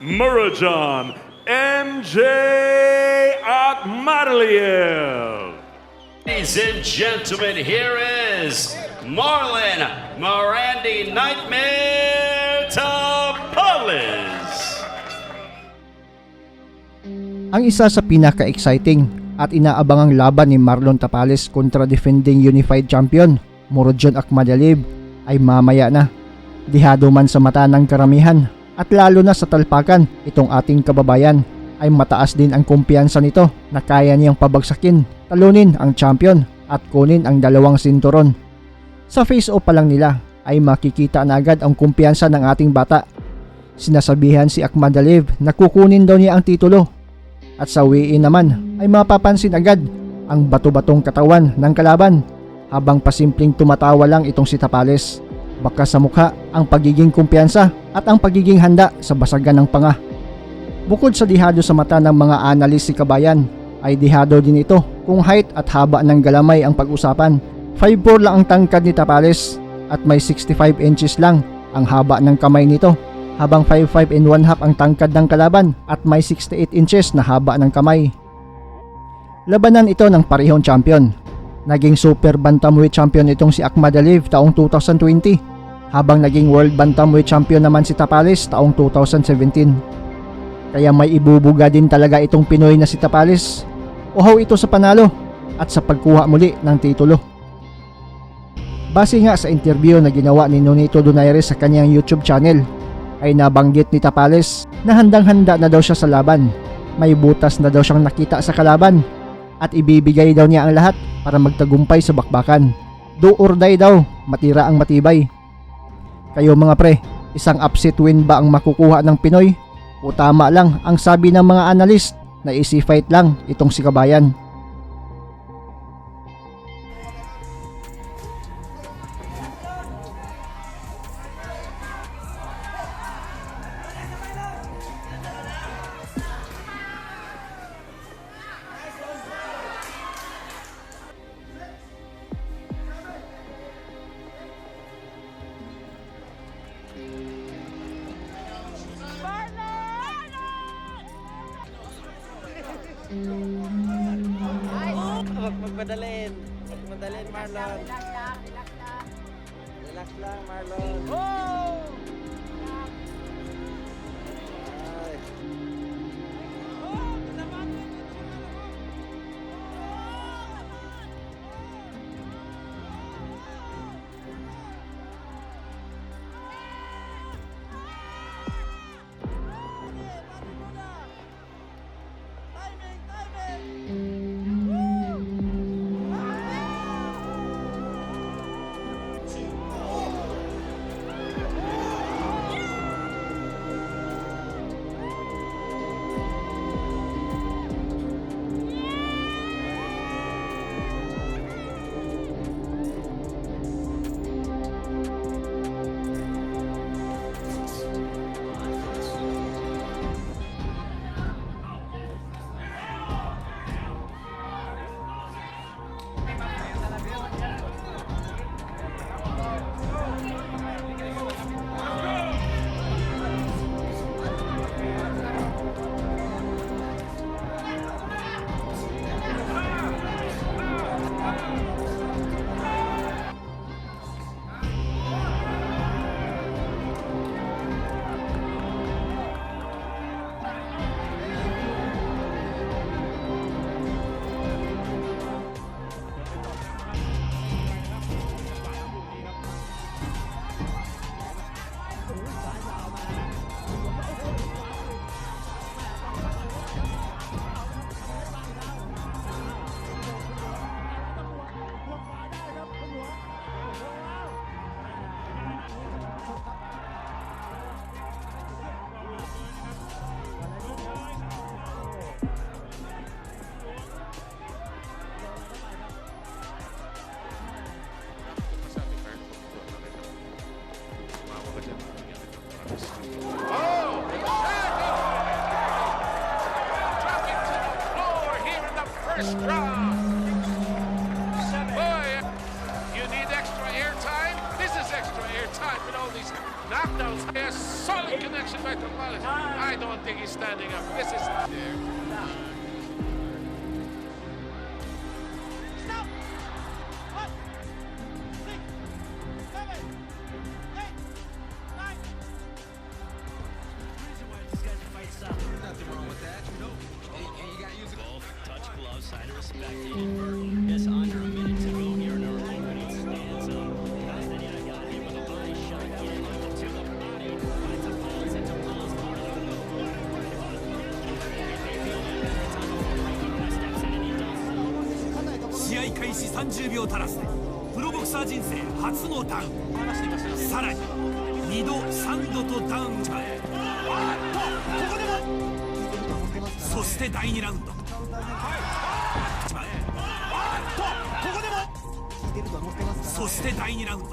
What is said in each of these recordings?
Muradjan MJ Akhmadaliev. Ladies and gentlemen, here is Marlon Mirandi Nightmare Tapales. Ang isa sa pinaka-exciting at inaabangang laban ni Marlon Tapales kontra defending unified champion Muradjan Akhmadaliev ay mamaya na. Dihado man sa mata ng karamihan at lalo na sa talpakan, itong ating kababayan ay mataas din ang kumpiyansa nito na kaya niyang pabagsakin, talunin ang champion at kunin ang dalawang sinturon. Sa face-off pa lang nila ay makikita na agad ang kumpiyansa ng ating bata. Sinasabihan si Akhmadaliev na kukunin daw niya ang titulo. At sa weigh-in naman ay mapapansin agad ang bato-batong katawan ng kalaban habang pasimpleng tumatawa lang itong si Tapales. Baka sa mukha ang pagiging kumpiyansa at ang pagiging handa sa basagan ng panga. Bukod sa dihado sa mata ng mga analis si Kabayan, ay dihado din ito kung height at haba ng galamay ang pag-usapan. 5'4 lang ang tangkad ni Tapales at may 65 inches lang ang haba ng kamay nito, habang 5'5 and 1/2 ang tangkad ng kalaban at may 68 inches na haba ng kamay. Labanan ito ng parehong champion. Naging super bantamweight champion itong si Akhmadaliev taong 2020, habang naging world bantamweight champion naman si Tapales taong 2017. Kaya may ibubuga din talaga itong Pinoy na si Tapales. Uhaw ito sa panalo at sa pagkuha muli ng titulo. Base nga sa interview na ginawa ni Nonito Donaires sa kanyang YouTube channel, ay nabanggit ni Tapales na handang-handa na daw siya sa laban. May butas na daw siyang nakita sa kalaban at ibibigay daw niya ang lahat para magtagumpay sa bakbakan. Do or die daw, matira ang matibay. Kayo mga pre, isang upset win ba ang makukuha ng Pinoy? O tama lang ang sabi ng mga analyst na easy fight lang itong si Kabayan? Magmadalin. Magmadalin, Marlon. Relax lang, Marlon. Ay. first round. Boy, you need extra airtime? This is extra airtime with all these knockdowns. A solid connection Fight Gonzalez. I don't think he's standing up. This is there. Stop! 1, 6, 7, 8, 9. Reason why these guys fight style. Nothing wrong with that, you know. And you gotta use it. Both touch gloves, sign of respect. Yes, under a minute to go here in our opening stance. Castaneda got him with a body shot. Getting to the body. Finds a pause into pause. Steps in and he does. 試合開始30秒足らずでプロボクサー人生初のダウン、さらに2度3度とダウンまで、そして第2ラウンド、そして第2ラウンド、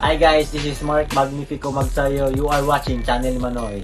Hi guys, this is Mark Magnifico Magsayo. You are watching Channel Manoy.